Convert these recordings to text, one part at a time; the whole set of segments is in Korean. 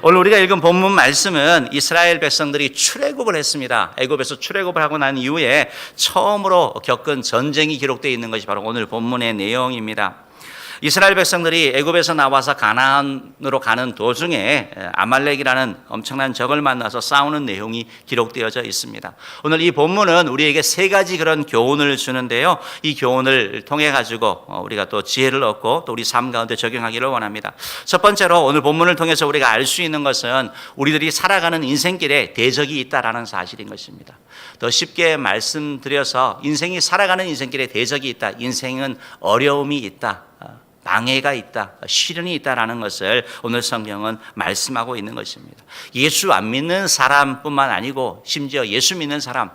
오늘 우리가 읽은 본문 말씀은 이스라엘 백성들이 출애굽을 했습니다. 애굽에서 출애굽을 하고 난 이후에 처음으로 겪은 전쟁이 기록되어 있는 것이 바로 오늘 본문의 내용입니다. 이스라엘 백성들이 애굽에서 나와서 가나안으로 가는 도중에 아말렉이라는 엄청난 적을 만나서 싸우는 내용이 기록되어져 있습니다. 오늘 이 본문은 우리에게 세 가지 그런 교훈을 주는데요. 이 교훈을 통해 가지고 우리가 또 지혜를 얻고 또 우리 삶 가운데 적용하기를 원합니다. 첫 번째로 오늘 본문을 통해서 우리가 알 수 있는 것은 우리들이 살아가는 인생길에 대적이 있다라는 사실인 것입니다. 더 쉽게 말씀드려서 인생이 살아가는 인생길에 대적이 있다. 인생은 어려움이 있다. 방해가 있다, 시련이 있다라는 것을 오늘 성경은 말씀하고 있는 것입니다. 예수 안 믿는 사람뿐만 아니고 심지어 예수 믿는 사람,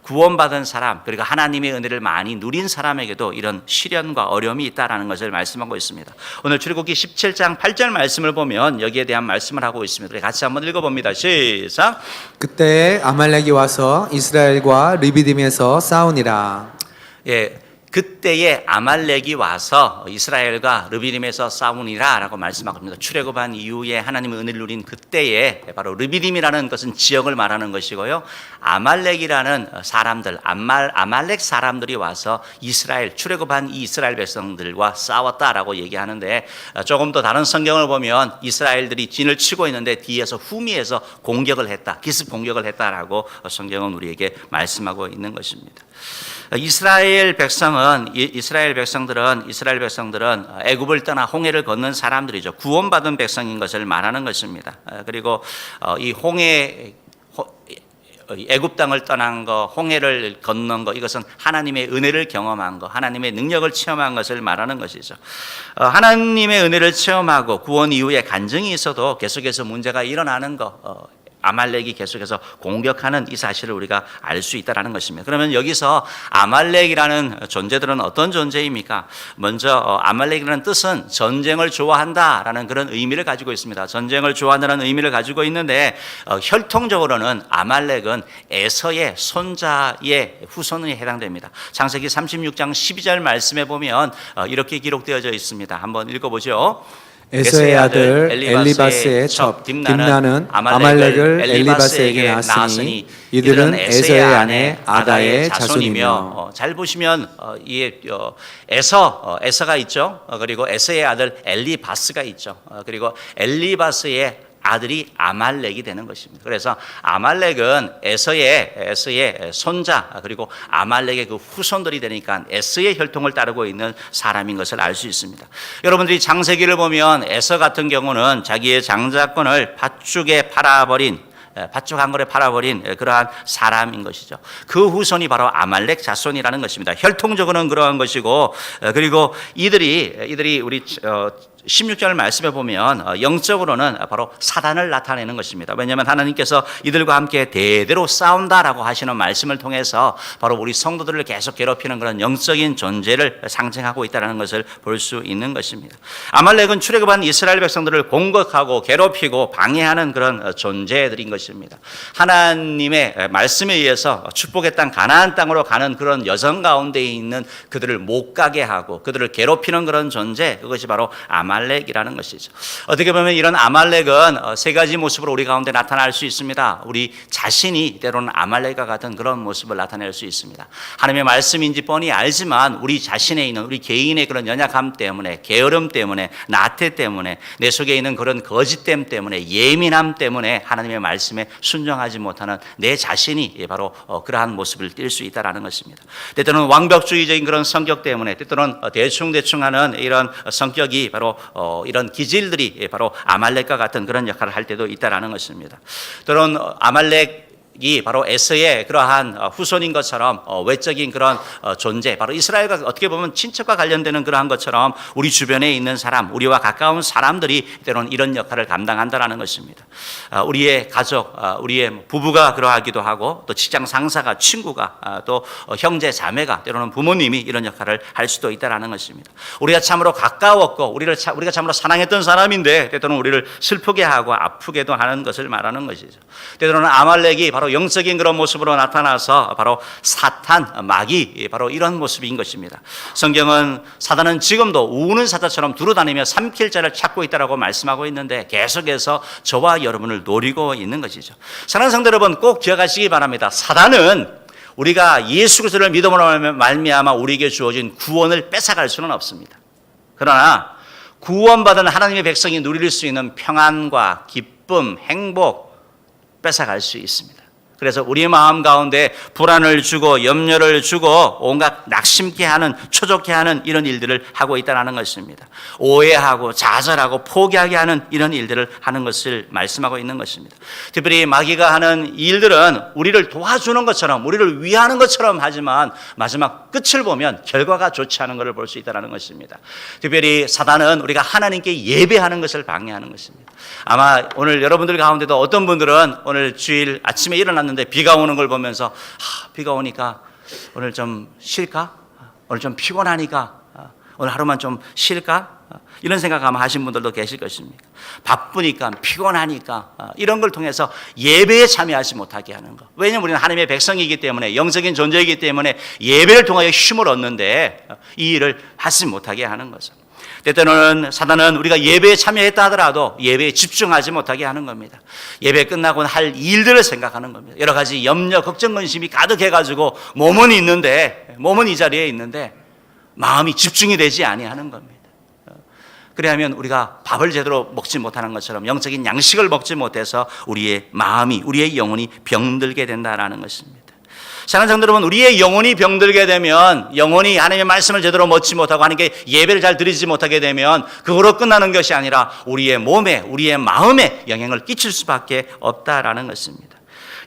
구원받은 사람, 그리고 하나님의 은혜를 많이 누린 사람에게도 이런 시련과 어려움이 있다라는 것을 말씀하고 있습니다. 오늘 출애굽기 17장 8절 말씀을 보면 여기에 대한 말씀을 하고 있습니다. 우리 같이 한번 읽어봅니다. 시작. 그때 아말렉이 와서 이스라엘과 르비딤에서 싸우니라. 예. 그때에 아말렉이 와서 이스라엘과 르비딤에서 싸우니라 라고 말씀하고 있습니다. 출애굽한 이후에 하나님의 은혜를 누린 그때에 바로 르비딤이라는 것은 지역을 말하는 것이고요. 아말렉이라는 사람들, 아말렉 사람들이 와서 이스라엘, 출애굽한 이 이스라엘 백성들과 싸웠다라고 얘기하는데 조금 더 다른 성경을 보면 이스라엘들이 진을 치고 있는데 뒤에서 후미에서 공격을 했다, 기습 공격을 했다라고 성경은 우리에게 말씀하고 있는 것입니다. 이스라엘 백성들은 애굽을 떠나 홍해를 건넌 사람들이죠. 구원받은 백성인 것을 말하는 것입니다. 그리고 이 애굽 땅을 떠난 거, 홍해를 건넌 거, 이것은 하나님의 은혜를 경험한 거, 하나님의 능력을 체험한 것을 말하는 것이죠. 하나님의 은혜를 체험하고 구원 이후에 간증이 있어도 계속해서 문제가 일어나는 거, 아말렉이 계속해서 공격하는 이 사실을 우리가 알 수 있다는 것입니다. 그러면 여기서 아말렉이라는 존재들은 어떤 존재입니까? 먼저 아말렉이라는 뜻은 전쟁을 좋아한다라는 그런 의미를 가지고 있습니다. 전쟁을 좋아한다는 의미를 가지고 있는데 혈통적으로는 아말렉은 에서의 손자의 후손에 해당됩니다. 창세기 36장 12절 말씀에 보면 이렇게 기록되어져 있습니다. 한번 읽어보죠. 에서의 아들 엘리바스의 첩 딥나는 아말렉을 엘리바스에게 낳았으니 이들은 에서의 아내 아다의 자손이며. 잘 보시면 에서가 있죠. 그리고 에서의 아들 엘리바스가 있죠. 그리고 엘리바스의 아들이 아말렉이 되는 것입니다. 그래서 아말렉은 에서의 손자, 그리고 아말렉의 그 후손들이 되니까 에서의 혈통을 따르고 있는 사람인 것을 알 수 있습니다. 여러분들이 창세기를 보면 에서 같은 경우는 자기의 장자권을 밭죽 한 걸에 팔아버린 그러한 사람인 것이죠. 그 후손이 바로 아말렉 자손이라는 것입니다. 혈통적으로는 그러한 것이고, 그리고 이들이 우리 16절 말씀에 보면 영적으로는 바로 사단을 나타내는 것입니다. 왜냐하면 하나님께서 이들과 함께 대대로 싸운다라고 하시는 말씀을 통해서 바로 우리 성도들을 계속 괴롭히는 그런 영적인 존재를 상징하고 있다는 것을 볼 수 있는 것입니다. 아말렉은 출애굽한 이스라엘 백성들을 공격하고 괴롭히고 방해하는 그런 존재들인 것입니다. 하나님의 말씀에 의해서 축복의 땅 가나안 땅으로 가는 그런 여정 가운데 있는 그들을 못 가게 하고 그들을 괴롭히는 그런 존재, 그것이 바로 아말렉이라는 것이죠. 어떻게 보면 이런 아말렉은 세 가지 모습으로 우리 가운데 나타날 수 있습니다. 우리 자신이 때로는 아말렉과 같은 그런 모습을 나타낼 수 있습니다. 하나님의 말씀인지 뻔히 알지만 우리 자신에 있는 우리 개인의 그런 연약함 때문에, 게으름 때문에, 나태 때문에, 내 속에 있는 그런 거짓됨 때문에, 예민함 때문에 하나님의 말씀에 순종하지 못하는 내 자신이 바로 그러한 모습을 띌 수 있다는 것입니다. 때때로는 완벽주의적인 그런 성격 때문에, 때때로는 대충하는 이런 성격이 바로 이런 기질들이 바로 아말렉과 같은 그런 역할을 할 때도 있다라는 것입니다. 때로는 아말렉이 바로 에서의 그러한 후손인 것처럼 외적인 그런 존재, 바로 이스라엘과 어떻게 보면 친척과 관련되는 그러한 것처럼 우리 주변에 있는 사람, 우리와 가까운 사람들이 때로는 이런 역할을 감당한다라는 것입니다. 우리의 가족, 우리의 부부가 그러하기도 하고, 또 직장 상사가, 친구가, 또 형제 자매가, 때로는 부모님이 이런 역할을 할 수도 있다라는 것입니다. 우리가 참으로 가까웠고 우리가 참으로 사랑했던 사람인데 때로는 우리를 슬프게 하고 아프게도 하는 것을 말하는 것이죠. 때로는 아말렉이 바로 바로 영적인 그런 모습으로 나타나서 바로 사탄, 마귀, 바로 이런 모습인 것입니다. 성경은 사단은 지금도 우는 사자처럼 두루다니며 삼킬 자를 찾고 있다라고 말씀하고 있는데 계속해서 저와 여러분을 노리고 있는 것이죠. 사랑하는 성도 여러분, 꼭 기억하시기 바랍니다. 사단은 우리가 예수 그리스도를 믿음으로 말미암아 우리에게 주어진 구원을 뺏어갈 수는 없습니다. 그러나 구원받은 하나님의 백성이 누릴 수 있는 평안과 기쁨, 행복 뺏어갈 수 있습니다. 그래서 우리 마음 가운데 불안을 주고 염려를 주고 온갖 낙심케 하는, 초조케 하는 이런 일들을 하고 있다는 것입니다. 오해하고 좌절하고 포기하게 하는 이런 일들을 하는 것을 말씀하고 있는 것입니다. 특별히 마귀가 하는 일들은 우리를 도와주는 것처럼, 우리를 위하는 것처럼 하지만 마지막 끝을 보면 결과가 좋지 않은 것을 볼 수 있다는 것입니다. 특별히 사단은 우리가 하나님께 예배하는 것을 방해하는 것입니다. 아마 오늘 여러분들 가운데도 어떤 분들은 오늘 주일 아침에 일어났는데 비가 오는 걸 보면서 비가 오니까 오늘 좀 쉴까? 오늘 좀 피곤하니까 오늘 하루만 좀 쉴까? 이런 생각 아마 하신 분들도 계실 것입니다. 바쁘니까, 피곤하니까 이런 걸 통해서 예배에 참여하지 못하게 하는 것. 왜냐하면 우리는 하나님의 백성이기 때문에, 영적인 존재이기 때문에 예배를 통하여 힘을 얻는데 이 일을 하지 못하게 하는 거죠. 때때로는 사단은 우리가 예배에 참여했다 하더라도 예배에 집중하지 못하게 하는 겁니다. 예배 끝나고 할 일들을 생각하는 겁니다. 여러 가지 염려, 걱정, 근심이 가득해가지고 몸은 이 자리에 있는데 마음이 집중이 되지 아니하는 겁니다. 그래야면 우리가 밥을 제대로 먹지 못하는 것처럼 영적인 양식을 먹지 못해서 우리의 마음이, 우리의 영혼이 병들게 된다는 것입니다. 사랑하는 성도 여러분, 우리의 영혼이 병들게 되면, 영혼이 하나님의 말씀을 제대로 먹지 못하고 하나님께 예배를 잘 드리지 못하게 되면 그거로 끝나는 것이 아니라 우리의 몸에, 우리의 마음에 영향을 끼칠 수밖에 없다라는 것입니다.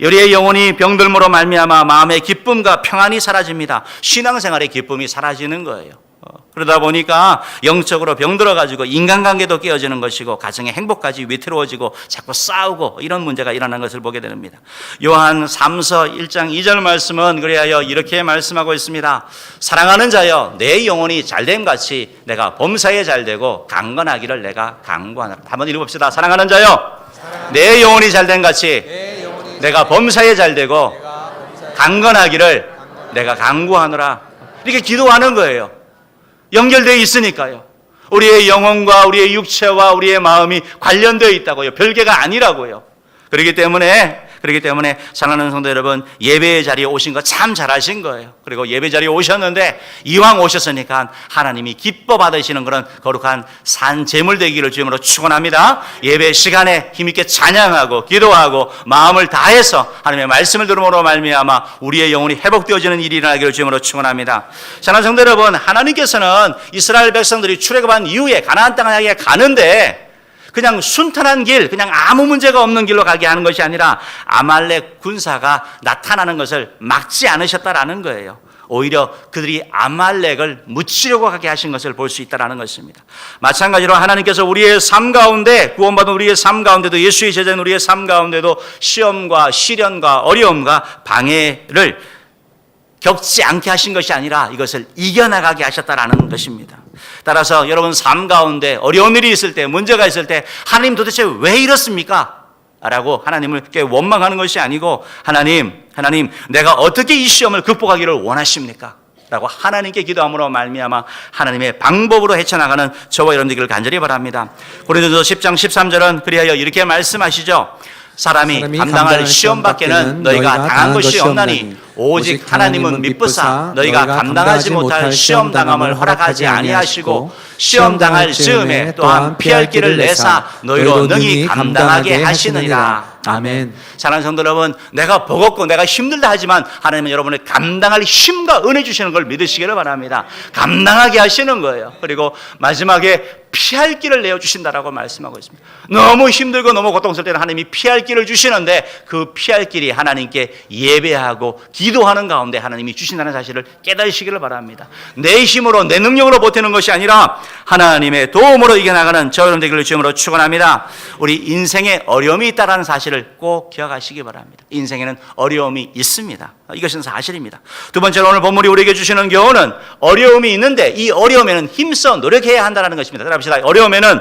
우리의 영혼이 병들므로 말미암아 마음의 기쁨과 평안이 사라집니다. 신앙생활의 기쁨이 사라지는 거예요. 그러다 보니까 영적으로 병들어가지고 인간관계도 깨어지는 것이고 가정의 행복까지 위태로워지고 자꾸 싸우고 이런 문제가 일어나는 것을 보게 됩니다. 요한 3서 1장 2절 말씀은 그리하여 이렇게 말씀하고 있습니다. 사랑하는 자여, 내 영혼이 잘됨 같이 내가 범사에 잘되고 강건하기를 내가 강구하노라. 한번 읽어봅시다. 사랑하는 자여, 내 영혼이 잘됨 같이 내가 범사에 잘되고 강건하기를 내가 강구하노라. 이렇게 기도하는 거예요. 연결되어 있으니까요. 우리의 영혼과 우리의 육체와 우리의 마음이 관련되어 있다고요. 별개가 아니라고요. 그렇기 때문에 사랑하는 성도 여러분, 예배 자리에 오신 거 참 잘하신 거예요. 그리고 예배 자리에 오셨는데 이왕 오셨으니까 하나님이 기뻐 받으시는 그런 거룩한 산 제물 되기를 주님으로 축원합니다. 예배 시간에 힘있게 찬양하고 기도하고 마음을 다해서 하나님의 말씀을 들음으로 말미암아 우리의 영혼이 회복되어지는 일이 일어나기를 주님으로 축원합니다. 사랑하는 성도 여러분, 하나님께서는 이스라엘 백성들이 출애굽한 이후에 가나안 땅에 가는데 그냥 순탄한 길, 그냥 아무 문제가 없는 길로 가게 하는 것이 아니라 아말렉 군사가 나타나는 것을 막지 않으셨다라는 거예요. 오히려 그들이 아말렉을 묻히려고 하게 하신 것을 볼 수 있다는 것입니다. 마찬가지로 하나님께서 우리의 삶 가운데, 구원받은 우리의 삶 가운데도, 예수의 제자인 우리의 삶 가운데도 시험과 시련과 어려움과 방해를 겪지 않게 하신 것이 아니라 이것을 이겨나가게 하셨다라는 것입니다. 따라서 여러분 삶 가운데 어려운 일이 있을 때, 문제가 있을 때 하나님 도대체 왜 이렇습니까? 라고 하나님을 원망하는 것이 아니고 하나님 내가 어떻게 이 시험을 극복하기를 원하십니까? 라고 하나님께 기도함으로 말미암아 하나님의 방법으로 헤쳐나가는 저와 여러분 되기를 간절히 바랍니다. 고린도서 10장 13절은 그리하여 이렇게 말씀하시죠. 사람이 감당할 시험 밖에는 너희가 당한 것이 없나니 오직 하나님은 미쁘사 너희가 감당하지 못할 시험 당함을 허락하지 아니하시고 시험 당할 즈음에 또한 피할 길을 내사 너희로 능히 감당하게 하시느니라. 아멘. 사랑하는 성도 여러분, 내가 버겁고 내가 힘들다 하지만 하나님은 여러분을 감당할 힘과 은혜 주시는 걸 믿으시기를 바랍니다. 감당하게 하시는 거예요. 그리고 마지막에 피할 길을 내어주신다라고 말씀하고 있습니다. 너무 힘들고 너무 고통스러울 때는 하나님이 피할 길을 주시는데 그 피할 길이 하나님께 예배하고 기도하는 가운데 하나님이 주신다는 사실을 깨달으시기를 바랍니다. 내 힘으로 내 능력으로 버티는 것이 아니라 하나님의 도움으로 이겨나가는 저 여러분 되기를 주님으로 축원합니다. 우리 인생에 어려움이 있다는 사실을 꼭 기억하시기 바랍니다. 인생에는 어려움이 있습니다. 이것은 사실입니다. 두 번째로 오늘 본문이 우리에게 주시는 교훈은 어려움이 있는데 이 어려움에는 힘써 노력해야 한다는 것입니다. 따라합시다. 어려움에는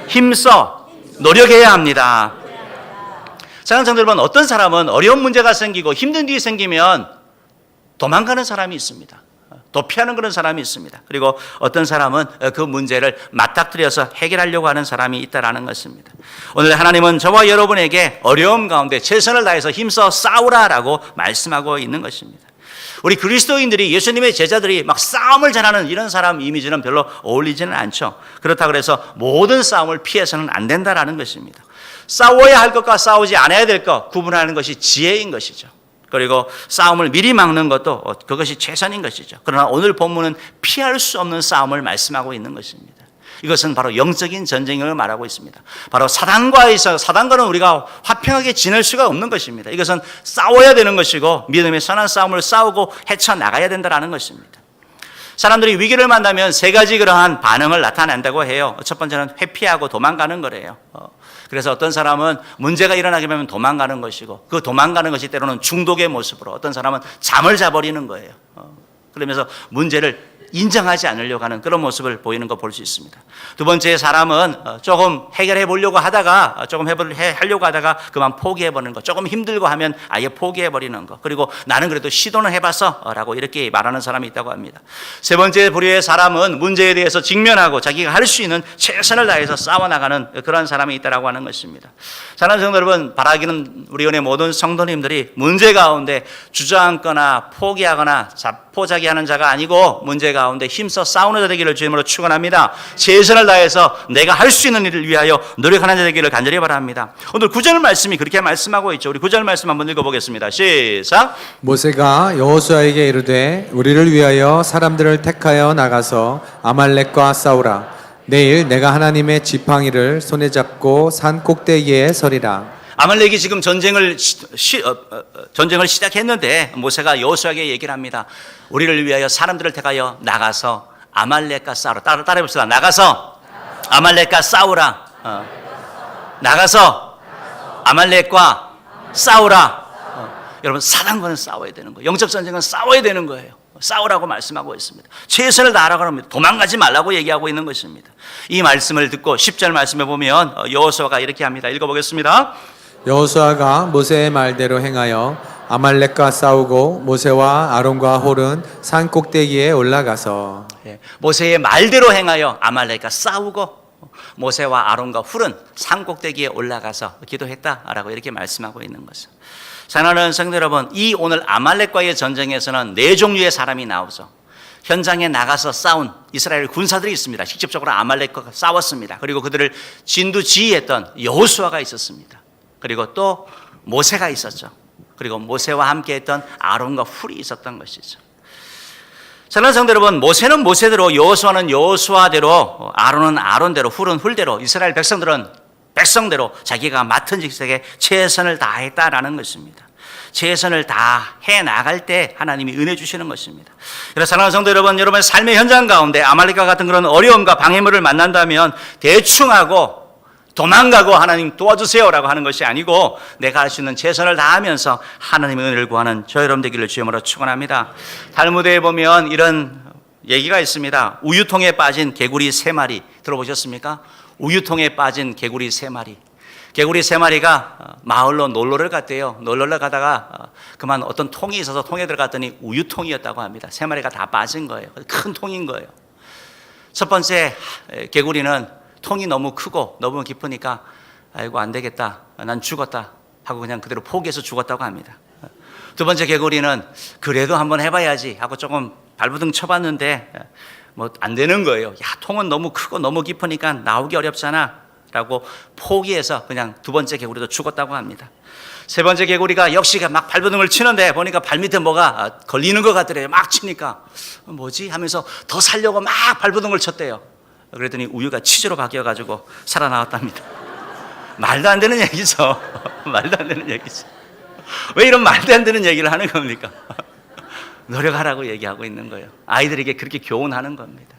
힘써 노력해야 합니다. 사랑하는 성도 여러분, 어떤 사람은 어려운 문제가 생기고 힘든 일이 생기면 도망가는 사람이 있습니다. 도피하는 그런 사람이 있습니다. 그리고 어떤 사람은 그 문제를 맞닥뜨려서 해결하려고 하는 사람이 있다라는 것입니다. 오늘 하나님은 저와 여러분에게 어려움 가운데 최선을 다해서 힘써 싸우라라고 말씀하고 있는 것입니다. 우리 그리스도인들이, 예수님의 제자들이 막 싸움을 잘하는 이런 사람 이미지는 별로 어울리지는 않죠. 그렇다고 해서 모든 싸움을 피해서는 안 된다라는 것입니다. 싸워야 할 것과 싸우지 않아야 될 것 구분하는 것이 지혜인 것이죠. 그리고 싸움을 미리 막는 것도 그것이 최선인 것이죠. 그러나 오늘 본문은 피할 수 없는 싸움을 말씀하고 있는 것입니다. 이것은 바로 영적인 전쟁을 말하고 있습니다. 바로 사단과는 우리가 화평하게 지낼 수가 없는 것입니다. 이것은 싸워야 되는 것이고 믿음의 선한 싸움을 싸우고 헤쳐나가야 된다는 것입니다. 사람들이 위기를 만나면 세 가지 그러한 반응을 나타낸다고 해요. 첫 번째는 회피하고 도망가는 거래요. 그래서 어떤 사람은 문제가 일어나게 되면 도망가는 것이고, 그 도망가는 것이 때로는 중독의 모습으로, 어떤 사람은 잠을 자버리는 거예요. 그러면서 문제를 인정하지 않으려고 하는 그런 모습을 보이는 거 볼 수 있습니다. 두 번째 사람은 조금 해결해 보려고 하다가, 하려고 하다가 그만 포기해 버리는 거. 조금 힘들고 하면 아예 포기해 버리는 거. 그리고 나는 그래도 시도는 해봐서 라고 이렇게 말하는 사람이 있다고 합니다. 세 번째 부류의 사람은 문제에 대해서 직면하고 자기가 할 수 있는 최선을 다해서 싸워나가는 그런 사람이 있다고 하는 것입니다. 사랑하는 성도 여러분, 바라기는 우리 은혜 모든 성도님들이 문제 가운데 주저앉거나 포기하거나 자포자기하는 자가 아니고 문제 가운데 힘써 싸우는 자 되기를 주님으로 축원합니다. 최선을 다해서 내가 할 수 있는 일을 위하여 노력하는 자 되기를 간절히 바랍니다. 오늘 9절 말씀이 그렇게 말씀하고 있죠. 우리 9절 말씀 한번 읽어보겠습니다. 시작. 모세가 여호수아에게 이르되 우리를 위하여 사람들을 택하여 나가서 아말렉과 싸우라. 내일 내가 하나님의 지팡이를 손에 잡고 산 꼭대기에 서리라. 아말렉이 지금 전쟁을 시작했는데 모세가 여호수아에게 얘기를 합니다. 우리를 위하여 사람들을 택하여 나가서 아말렉과 싸우라. 따라해봅시다. 나가서 아말렉과 싸우라. 나가서 아말렉과 싸우라. 여러분, 사단과는 싸워야 되는 거예요. 영적 전쟁은 싸워야 되는 거예요. 싸우라고 말씀하고 있습니다. 최선을 다하라고 합니다. 도망가지 말라고 얘기하고 있는 것입니다. 이 말씀을 듣고 10절 말씀에 보면 여호수아가 이렇게 합니다. 읽어보겠습니다. 여호수아가 모세의 말대로 행하여 아말렉과 싸우고 모세와 아론과 홀은 산 꼭대기에 올라가서, 모세의 말대로 행하여 아말렉과 싸우고 모세와 아론과 훌은 산 꼭대기에 올라가서 기도했다라고 이렇게 말씀하고 있는 것이죠. 사랑하는 성도 여러분, 이 오늘 아말렉과의 전쟁에서는 네 종류의 사람이 나오죠. 현장에 나가서 싸운 이스라엘 군사들이 있습니다. 직접적으로 아말렉과 싸웠습니다. 그리고 그들을 진두지휘했던 여호수아가 있었습니다. 그리고 또 모세가 있었죠. 그리고 모세와 함께했던 아론과 훌이 있었던 것이죠. 사랑하는 성도 여러분, 모세는 모세대로, 여호수아는 여호수아대로, 아론은 아론대로, 훌은 훌대로, 이스라엘 백성들은 백성대로 자기가 맡은 직책에 최선을 다했다라는 것입니다. 최선을 다해 나갈 때 하나님이 은혜 주시는 것입니다. 그래서 사랑하는 성도 여러분, 여러분의 삶의 현장 가운데 아말렉과 같은 그런 어려움과 방해물을 만난다면 대충 하고 도망가고 하나님 도와주세요라고 하는 것이 아니고 내가 할 수 있는 최선을 다하면서 하나님의 은혜를 구하는 저 여러분 되기를 주님으로 축원합니다. 탈무드에 보면 이런 얘기가 있습니다. 우유통에 빠진 개구리 3마리 들어보셨습니까? 우유통에 빠진 개구리 3마리. 개구리 3마리가 마을로 놀러를 갔대요. 놀러를 가다가 그만 어떤 통이 있어서 통에 들어갔더니 우유통이었다고 합니다. 3마리가 다 빠진 거예요. 큰 통인 거예요. 첫 번째 개구리는 통이 너무 크고 너무 깊으니까 아이고 안 되겠다, 난 죽었다 하고 그냥 그대로 포기해서 죽었다고 합니다. 두 번째 개구리는 그래도 한번 해봐야지 하고 조금 발부둥 쳐봤는데 뭐 안 되는 거예요. 야, 통은 너무 크고 너무 깊으니까 나오기 어렵잖아 라고 포기해서 그냥 두 번째 개구리도 죽었다고 합니다. 세 번째 개구리가 역시 막 발버둥을 치는데 보니까 발밑에 뭐가 걸리는 것 같더래요. 막 치니까 뭐지 하면서 더 살려고 막 발버둥을 쳤대요. 그랬더니 우유가 치즈로 바뀌어가지고 살아나왔답니다. 말도 안 되는 얘기죠. 말도 안 되는 얘기죠. 왜 이런 말도 안 되는 얘기를 하는 겁니까? 노력하라고 얘기하고 있는 거예요. 아이들에게 그렇게 교훈하는 겁니다.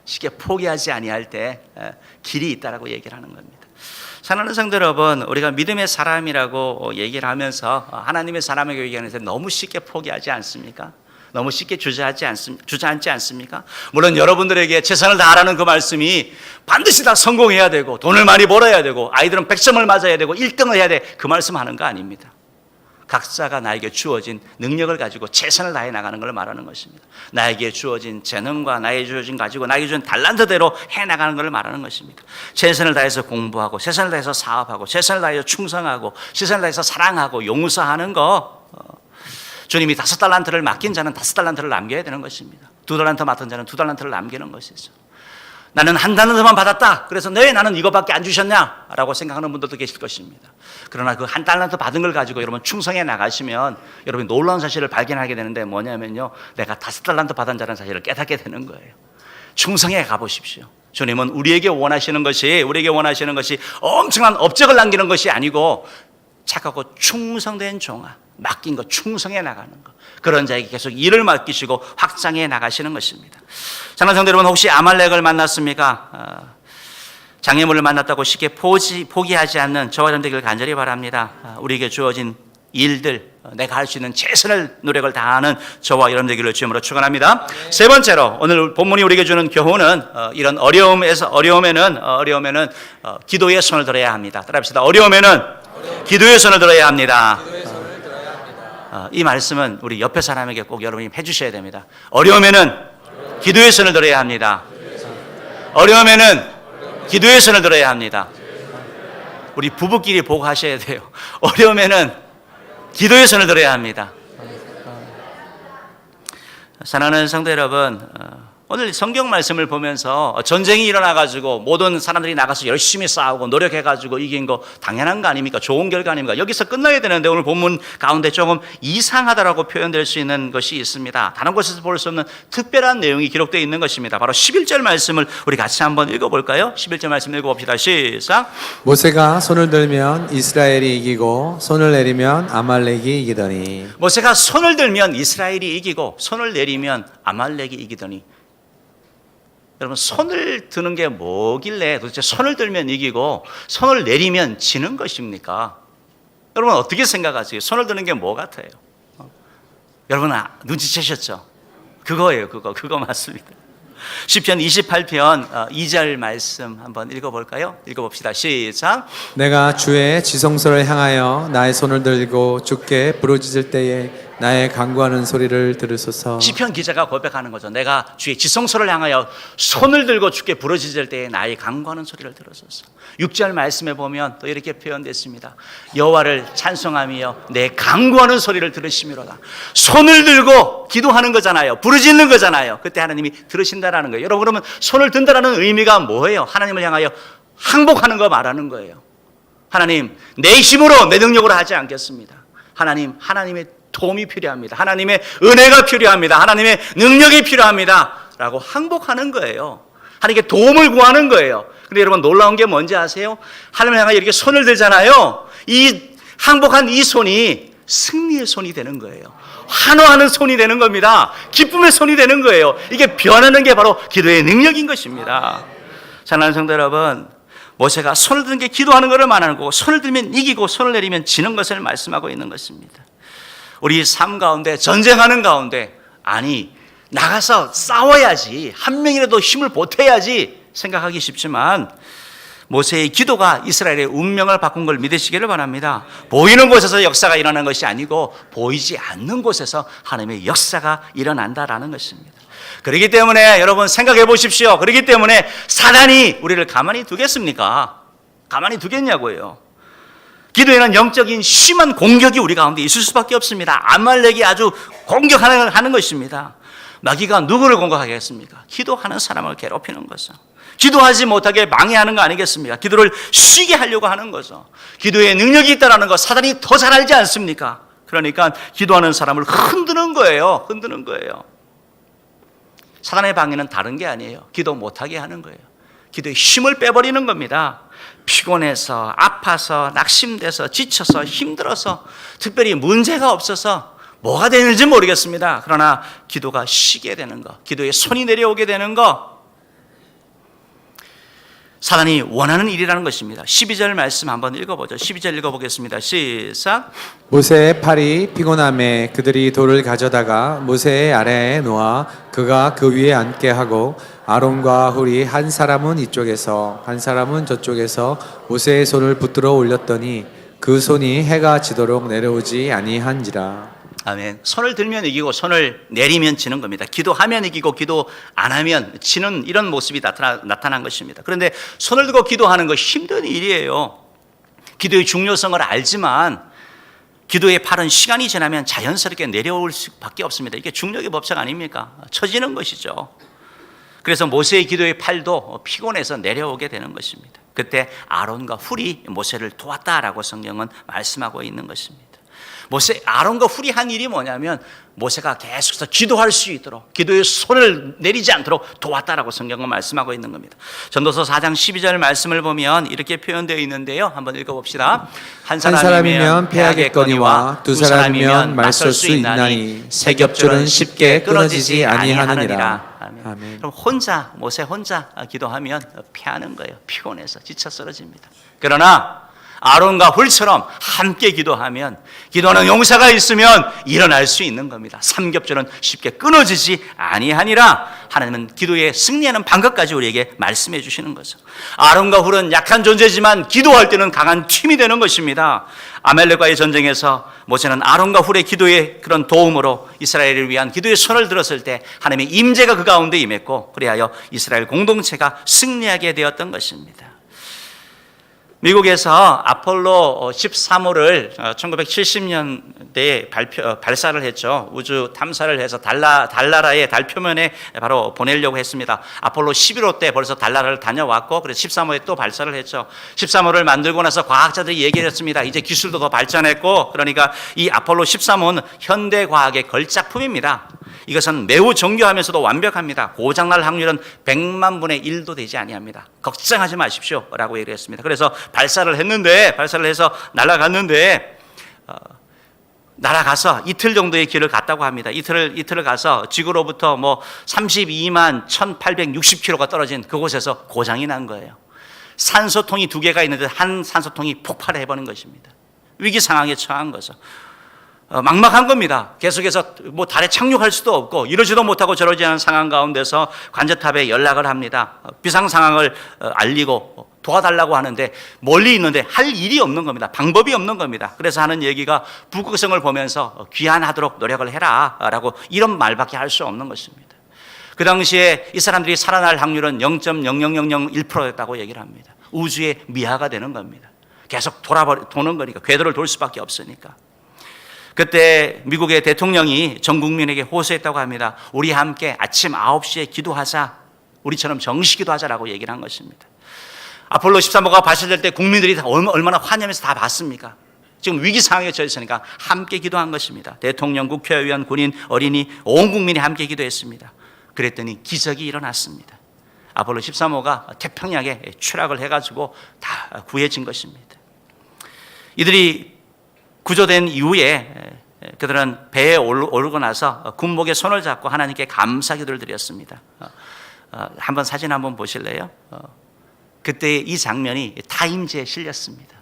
쉽게 포기하지 아니할 때 길이 있다라고 얘기를 하는 겁니다. 사랑하는 성도 여러분, 우리가 믿음의 사람이라고 얘기를 하면서 하나님의 사람에게 얘기하는데 너무 쉽게 포기하지 않습니까? 너무 쉽게 주저앉지 않습니까? 물론 여러분들에게 최선을 다하라는 그 말씀이 반드시 다 성공해야 되고 돈을 많이 벌어야 되고 아이들은 100점을 맞아야 되고 1등을 해야 돼, 그 말씀 하는 거 아닙니다. 각자가 나에게 주어진 능력을 가지고 최선을 다해 나가는 걸 말하는 것입니다. 나에게 주어진 재능과 나에게 주어진 가지고 나에게 주어진 달란트대로 해 나가는 걸 말하는 것입니다. 최선을 다해서 공부하고 최선을 다해서 사업하고 최선을 다해서 충성하고 최선을 다해서 사랑하고 용서하는 거, 주님이 5달란트를 맡긴 자는 5달란트를 남겨야 되는 것입니다. 2달란트 맡은 자는 2달란트를 남기는 것이죠. 나는 1달란트만 받았다, 그래서 왜 나는 이거밖에 안 주셨냐 라고 생각하는 분들도 계실 것입니다. 그러나 그 1달란트 받은 걸 가지고 여러분 충성해 나가시면 여러분이 놀라운 사실을 발견하게 되는데 뭐냐면요, 내가 5달란트 받은 자라는 사실을 깨닫게 되는 거예요. 충성해 가보십시오. 주님은 우리에게 원하시는 것이 엄청난 업적을 남기는 것이 아니고 착하고 충성된 종아, 맡긴 것 충성해 나가는 것, 그런 자에게 계속 일을 맡기시고 확장해 나가시는 것입니다. 사랑하는 성도 여러분, 혹시 아말렉을 만났습니까? 장애물을 만났다고 쉽게 포기하지 않는 저와 여러분 되기를 간절히 바랍니다. 우리에게 주어진 일들, 내가 할 수 있는 최선의 노력을 다하는 저와 여러분 되기를 주님으로 축원합니다. 세 번째로 오늘 본문이 우리에게 주는 교훈은 이런 어려움에는 기도의 손을 들어야 합니다. 따라합시다. 어려움에는 기도의 손을 들어야 합니다. 이 말씀은 우리 옆에 사람에게 꼭 여러분이 해주셔야 됩니다. 어려움에는 기도의 손을 들어야 합니다. 어려움에는 기도의 손을 들어야 합니다. 우리 부부끼리 보고 하셔야 돼요. 어려움에는 기도의 손을 들어야 합니다. 사랑하는 성도 여러분, 오늘 성경 말씀을 보면서 전쟁이 일어나가지고 모든 사람들이 나가서 열심히 싸우고 노력해가지고 이긴 거 당연한 거 아닙니까? 좋은 결과 아닙니까? 여기서 끝나야 되는데 오늘 본문 가운데 조금 이상하다라고 표현될 수 있는 것이 있습니다. 다른 곳에서 볼 수 없는 특별한 내용이 기록되어 있는 것입니다. 바로 11절 말씀을 우리 같이 한번 읽어볼까요? 11절 말씀 읽어봅시다. 시작. 모세가 손을 들면 이스라엘이 이기고 손을 내리면 아말렉이 이기더니. 모세가 손을 들면 이스라엘이 이기고 손을 내리면 아말렉이 이기더니. 여러분, 손을 드는 게 뭐길래 도대체 손을 들면 이기고 손을 내리면 지는 것입니까? 여러분 어떻게 생각하세요? 손을 드는 게 뭐 같아요? 여러분 눈치채셨죠? 그거예요. 그거 맞습니다. 시편 28편 2절 말씀 한번 읽어볼까요? 읽어봅시다. 시작. 내가 주의 지성소를 향하여 나의 손을 들고 주께 부르짖을 때에 나의 간구하는 소리를 들으소서. 시편 기자가 고백하는 거죠. 내가 주의 지성소를 향하여 손을 들고 주께 부르짖을 때에 나의 간구하는 소리를 들으소서. 6절 말씀에 보면 또 이렇게 표현됐습니다. 여호와를 찬송하며 내 간구하는 소리를 들으시미로다. 손을 들고 기도하는 거잖아요. 부르짖는 거잖아요. 그때 하나님이 들으신다라는 거예요. 여러분, 그러면 손을 든다라는 의미가 뭐예요? 하나님을 향하여 항복하는 거 말하는 거예요. 하나님, 내 힘으로 내 능력으로 하지 않겠습니다. 하나님의 도움이 필요합니다. 하나님의 은혜가 필요합니다. 하나님의 능력이 필요합니다 라고 항복하는 거예요. 하나님께 도움을 구하는 거예요. 근데 여러분 놀라운 게 뭔지 아세요? 하나님을 향해 이렇게 손을 들잖아요. 이 항복한 이 손이 승리의 손이 되는 거예요. 환호하는 손이 되는 겁니다. 기쁨의 손이 되는 거예요. 이게 변하는 게 바로 기도의 능력인 것입니다. 사랑하는 성도 여러분, 모세가 손을 드는 게 기도하는 것을 말하는 거고 손을 들면 이기고 손을 내리면 지는 것을 말씀하고 있는 것입니다. 우리 삶 가운데 전쟁하는 가운데 나가서 싸워야지, 한 명이라도 힘을 보태야지 생각하기 쉽지만 모세의 기도가 이스라엘의 운명을 바꾼 걸 믿으시기를 바랍니다. 보이는 곳에서 역사가 일어나는 것이 아니고 보이지 않는 곳에서 하나님의 역사가 일어난다라는 것입니다. 그렇기 때문에 여러분 생각해 보십시오. 그렇기 때문에 사단이 우리를 가만히 두겠습니까? 가만히 두겠냐고요. 기도에는 영적인 심한 공격이 우리 가운데 있을 수밖에 없습니다. 아말렉이 아주 공격하는 것입니다. 마귀가 누구를 공격하겠습니까? 기도하는 사람을 괴롭히는 거죠. 기도하지 못하게 방해하는 거 아니겠습니까? 기도를 쉬게 하려고 하는 거죠. 기도에 능력이 있다는 거 사단이 더 잘 알지 않습니까? 그러니까 기도하는 사람을 흔드는 거예요. 사단의 방해는 다른 게 아니에요. 기도 못하게 하는 거예요. 기도에 힘을 빼버리는 겁니다. 피곤해서, 아파서, 낙심돼서, 지쳐서, 힘들어서, 특별히 문제가 없어서 뭐가 되는지 모르겠습니다. 그러나 기도가 쉬게 되는 거, 기도에 손이 내려오게 되는 거, 사단이 원하는 일이라는 것입니다. 12절 말씀 한번 읽어보죠. 12절 읽어보겠습니다. 시작. 모세의 팔이 피곤함에 그들이 돌을 가져다가 모세의 아래에 놓아 그가 그 위에 앉게 하고 아론과 훌이 한 사람은 이쪽에서 한 사람은 저쪽에서 모세의 손을 붙들어 올렸더니 그 손이 해가 지도록 내려오지 아니한지라. 아멘. 손을 들면 이기고 손을 내리면 지는 겁니다. 기도하면 이기고 기도 안 하면 지는 이런 모습이 나타난 것입니다. 그런데 손을 들고 기도하는 거 힘든 일이에요. 기도의 중요성을 알지만 기도의 팔은 시간이 지나면 자연스럽게 내려올 수밖에 없습니다. 이게 중력의 법칙 아닙니까? 처지는 것이죠. 그래서 모세의 기도의 팔도 피곤해서 내려오게 되는 것입니다. 그때 아론과 훌이 모세를 도왔다라고 성경은 말씀하고 있는 것입니다. 아론과 훌이 한 일이 뭐냐면 모세가 계속해서 기도할 수 있도록 기도의 손을 내리지 않도록 도왔다라고 성경은 말씀하고 있는 겁니다. 전도서 4장 12절 말씀을 보면 이렇게 표현되어 있는데요. 한번 읽어봅시다. 한 사람이면 패하겠거니와 두 사람이면 맞설 수 있나니 세 겹줄은 쉽게 끊어지지 아니하느니라. 아멘. 그럼 모세 혼자 기도하면 패하는 거예요. 피곤해서 지쳐 쓰러집니다. 그러나 아론과 훌처럼 함께 기도하면 기도하는 용사가 있으면 일어날 수 있는 겁니다. 삼겹줄은 쉽게 끊어지지 아니하니라. 하나님은 기도에 승리하는 방법까지 우리에게 말씀해 주시는 거죠. 아론과 훌은 약한 존재지만 기도할 때는 강한 팀이 되는 것입니다. 아말렉과의 전쟁에서 모세는 아론과 훌의 기도의 그런 도움으로 이스라엘을 위한 기도의 손을 들었을 때 하나님의 임재가 그 가운데 임했고 그리하여 이스라엘 공동체가 승리하게 되었던 것입니다. 미국에서 아폴로 13호를 1970년대에 발사를 했죠. 우주 탐사를 해서 달나라의 달 표면에 바로 보내려고 했습니다. 아폴로 11호 때 벌써 달나라를 다녀왔고 그래서 13호에 또 발사를 했죠. 13호를 만들고 나서 과학자들이 얘기를 했습니다. 이제 기술도 더 발전했고 그러니까 이 아폴로 13호는 현대 과학의 걸작품입니다. 이것은 매우 정교하면서도 완벽합니다. 고장날 확률은 100만 분의 1도 되지 아니합니다. 걱정하지 마십시오 라고 얘기를 했습니다. 그래서 발사를 해서 날아갔는데 날아가서 이틀 정도의 길을 갔다고 합니다. 이틀을 가서 지구로부터 32만 1860km가 떨어진 그곳에서 고장이 난 거예요. 산소통이 2개가 있는데 한 산소통이 폭발해버린 것입니다. 위기 상황에 처한 거죠. 막막한 겁니다. 계속해서 달에 착륙할 수도 없고 이러지도 못하고 저러지 않은 상황 가운데서 관제탑에 연락을 합니다. 비상 상황을 알리고 도와달라고 하는데 멀리 있는데 할 일이 없는 겁니다. 방법이 없는 겁니다. 그래서 하는 얘기가 북극성을 보면서 귀환하도록 노력을 해라 라고 이런 말밖에 할 수 없는 것입니다. 그 당시에 이 사람들이 살아날 확률은 0.00001%였다고 얘기를 합니다. 우주의 미하가 되는 겁니다. 계속 도는 거니까 궤도를 돌 수밖에 없으니까. 그때 미국의 대통령이 전 국민에게 호소했다고 합니다. 우리 함께 아침 9시에 기도하자. 우리처럼 정시 기도하자라고 얘기를 한 것입니다. 아폴로 13호가 발사될 때 국민들이 얼마나 환영해서 다 봤습니까? 지금 위기 상황에 처해 있으니까 함께 기도한 것입니다. 대통령, 국회의원, 군인, 어린이 온 국민이 함께 기도했습니다. 그랬더니 기적이 일어났습니다. 아폴로 13호가 태평양에 추락을 해가지고 다 구해진 것입니다. 이들이 구조된 이후에 그들은 배에 오르고 나서 군목에 손을 잡고 하나님께 감사 기도를 드렸습니다. 한번 사진 한번 보실래요? 그때 이 장면이 타임지에 실렸습니다.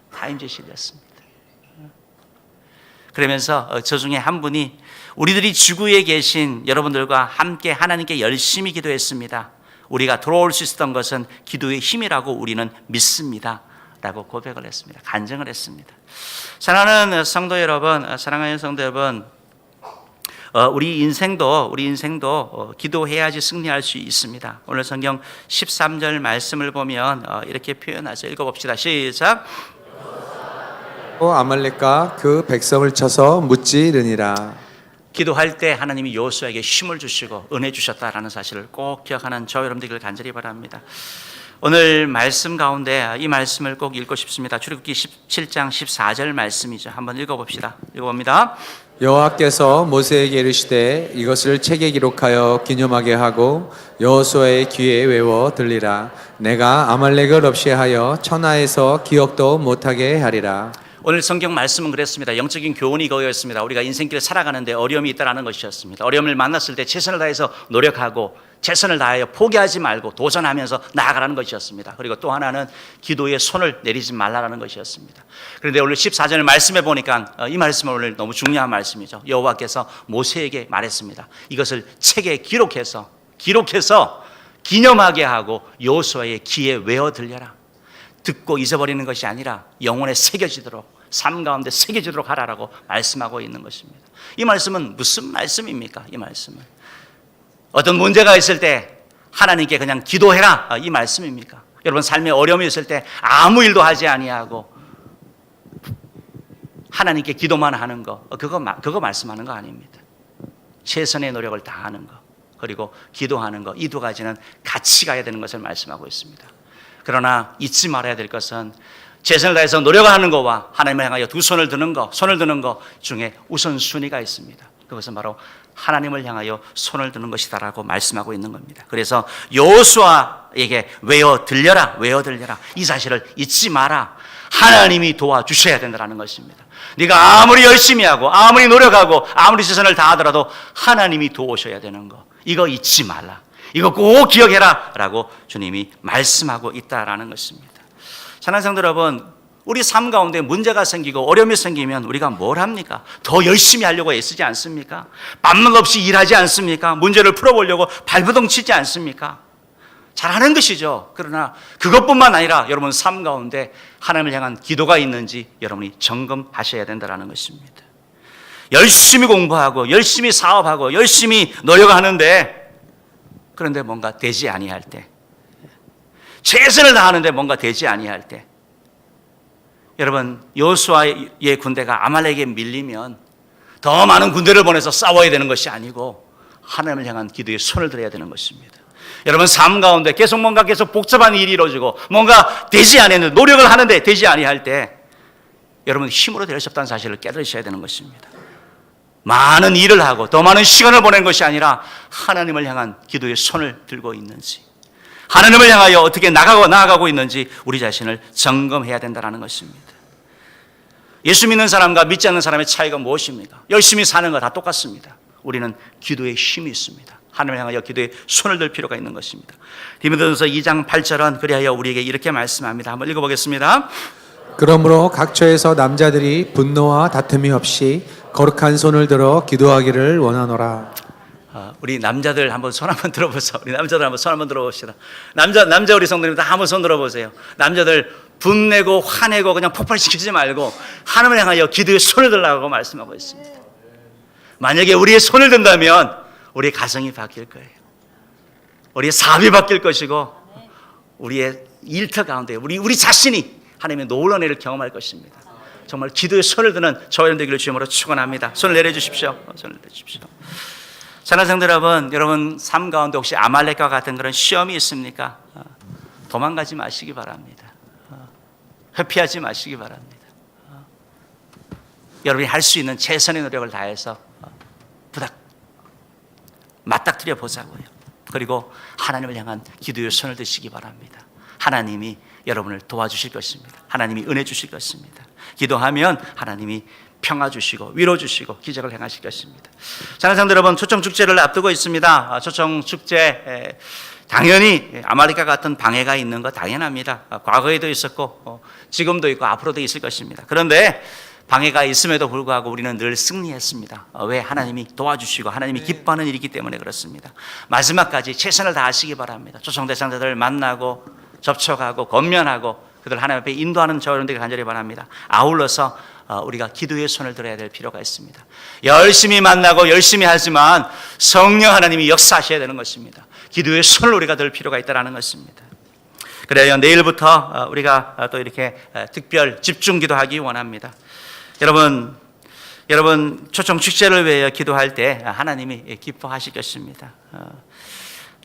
그러면서 저 중에 한 분이 우리들이 지구에 계신 여러분들과 함께 하나님께 열심히 기도했습니다. 우리가 돌아올 수 있었던 것은 기도의 힘이라고 우리는 믿습니다. 라고 고백을 했습니다. 간증을 했습니다. 사랑하는 성도 여러분, 우리 인생도 기도해야지 승리할 수 있습니다. 오늘 성경 13절 말씀을 보면 이렇게 표현하죠. 읽어봅시다. 시작. 아말렉과 그 백성을 쳐서 무찌르니라. 기도할 때 하나님이 여호수아에게 힘을 주시고 은혜 주셨다라는 사실을 꼭 기억하는 저 여러분들을 간절히 바랍니다. 오늘 말씀 가운데 이 말씀을 꼭 읽고 싶습니다. 출애굽기 17장 14절 말씀이죠. 한번 읽어봅시다. 읽어봅니다. 여호와께서 모세에게 이르시되 이것을 책에 기록하여 기념하게 하고 여호수아의 귀에 외워 들리라. 내가 아말렉을 없이 하여 천하에서 기억도 못하게 하리라. 오늘 성경 말씀은 그랬습니다. 영적인 교훈이 이거였습니다. 우리가 인생길을 살아가는데 어려움이 있다는 것이었습니다. 어려움을 만났을 때 최선을 다해서 노력하고 최선을 다하여 포기하지 말고 도전하면서 나아가라는 것이었습니다. 그리고 또 하나는 기도에 손을 내리지 말라는 것이었습니다. 그런데 오늘 14절을 말씀해 보니까 이 말씀은 오늘 너무 중요한 말씀이죠. 여호와께서 모세에게 말했습니다. 이것을 책에 기록해서 기념하게 하고 여호수아의 귀에 외워 들려라. 듣고 잊어버리는 것이 아니라 영혼에 새겨지도록, 삶 가운데 새겨지도록 하라라고 말씀하고 있는 것입니다. 이 말씀은 무슨 말씀입니까? 이 말씀은 어떤 문제가 있을 때 하나님께 그냥 기도해라, 이 말씀입니까? 여러분 삶에 어려움이 있을 때 아무 일도 하지 아니하고 하나님께 기도만 하는 거, 그거 말씀하는 거 아닙니다. 최선의 노력을 다하는 거, 그리고 기도하는 거, 이 두 가지는 같이 가야 되는 것을 말씀하고 있습니다. 그러나 잊지 말아야 될 것은 최선을 다해서 노력하는 것과 하나님을 향하여 두 손을 드는 것 중에 우선순위가 있습니다. 그것은 바로 하나님을 향하여 손을 드는 것이다라고 말씀하고 있는 겁니다. 그래서 여호수아에게 외워 들려라. 이 사실을 잊지 마라. 하나님이 도와주셔야 된다는 것입니다. 네가 아무리 열심히 하고 아무리 노력하고 아무리 최선을 다하더라도 하나님이 도우셔야 되는 거, 이거 잊지 말라. 이거 꼭 기억해라 라고 주님이 말씀하고 있다라는 것입니다. 사랑하는 성도 여러분, 우리 삶 가운데 문제가 생기고 어려움이 생기면 우리가 뭘 합니까? 더 열심히 하려고 애쓰지 않습니까? 맘만 없이 일하지 않습니까? 문제를 풀어보려고 발버둥 치지 않습니까? 잘하는 것이죠. 그러나 그것뿐만 아니라 여러분 삶 가운데 하나님을 향한 기도가 있는지 여러분이 점검하셔야 된다는 것입니다. 열심히 공부하고 열심히 사업하고 열심히 노력하는데 그런데 뭔가 되지 아니할 때, 최선을 다하는데 뭔가 되지 아니할 때, 여러분 여호수아의 군대가 아말렉에 밀리면 더 많은 군대를 보내서 싸워야 되는 것이 아니고 하나님을 향한 기도에 손을 들어야 되는 것입니다. 여러분 삶 가운데 계속 복잡한 일이 이루어지고 뭔가 되지 않았는데 노력을 하는데 되지 아니할 때 여러분 힘으로 될 수 없다는 사실을 깨달으셔야 되는 것입니다. 많은 일을 하고 더 많은 시간을 보낸 것이 아니라 하나님을 향한 기도에 손을 들고 있는지, 하나님을 향하여 어떻게 나아가고 있는지 우리 자신을 점검해야 된다는 것입니다. 예수 믿는 사람과 믿지 않는 사람의 차이가 무엇입니까? 열심히 사는 거 다 똑같습니다. 우리는 기도에 힘이 있습니다. 하나님을 향하여 기도에 손을 들 필요가 있는 것입니다. 디모데전서 2장 8절은 그리하여 우리에게 이렇게 말씀합니다. 한번 읽어보겠습니다. 그러므로 각처에서 남자들이 분노와 다툼이 없이 거룩한 손을 들어 기도하기를 원하노라. 우리 남자들 한번 손 한번 들어보세요. 우리 남자들 한번 손 한번 들어봅시다. 남자 우리 성도님 다 한번 손 들어보세요. 남자들 분내고 화내고 그냥 폭발시키지 말고 하나님을 향하여 기도에 손을 들라고 말씀하고 있습니다. 만약에 우리의 손을 든다면 우리의 가정이 바뀔 거예요. 우리의 삶이 바뀔 것이고 우리의 일터 가운데 우리 자신이 하나님의 놀라운 일을 경험할 것입니다. 정말 기도에 손을 드는 저희들 되기를 주님으로 축원합니다. 손을 내려주십시오. 손을 내려주십시오. 사랑하는 성도 여러분 삶 가운데 혹시 아말렉과 같은 그런 시험이 있습니까? 도망가지 마시기 바랍니다. 회피하지 마시기 바랍니다. 여러분이 할 수 있는 최선의 노력을 다해서 맞닥뜨려 보자고요. 그리고 하나님을 향한 기도의 손을 드시기 바랍니다. 하나님이 여러분을 도와주실 것입니다. 하나님이 은혜 주실 것입니다. 기도하면 하나님이 평화 주시고 위로 주시고 기적을 행하실 것입니다. 사랑하는 성도 여러분, 초청 축제를 앞두고 있습니다. 초청 축제 당연히 아말렉과 같은 방해가 있는 거 당연합니다. 과거에도 있었고 지금도 있고 앞으로도 있을 것입니다. 그런데 방해가 있음에도 불구하고 우리는 늘 승리했습니다. 왜? 하나님이 도와주시고 하나님이 기뻐하는 일이기 때문에 그렇습니다. 마지막까지 최선을 다하시기 바랍니다. 초청 대상자들을 만나고 접촉하고 권면하고 그들 하나님 앞에 인도하는 저 여러분들에게 간절히 바랍니다. 아울러서 우리가 기도의 손을 들어야 될 필요가 있습니다. 열심히 만나고 열심히 하지만 성령 하나님이 역사하셔야 되는 것입니다. 기도의 손을 우리가 들 필요가 있다는 것입니다. 그래요. 내일부터 우리가 또 이렇게 특별 집중 기도하기 원합니다. 여러분 초청 축제를 위하여 기도할 때 하나님이 기뻐하실 것입니다.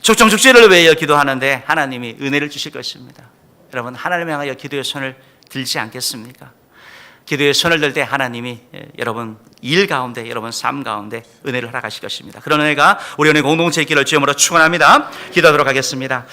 초청 축제를 위하여 기도하는데 하나님이 은혜를 주실 것입니다. 여러분 하나님을 향하여 기도의 손을 들지 않겠습니까? 기도의 손을 들 때 하나님이 여러분 일 가운데 여러분 삶 가운데 은혜를 허락하실 것입니다. 그런 은혜가 우리 은혜 공동체 있기를 주님으로 축원합니다. 기도하도록 하겠습니다.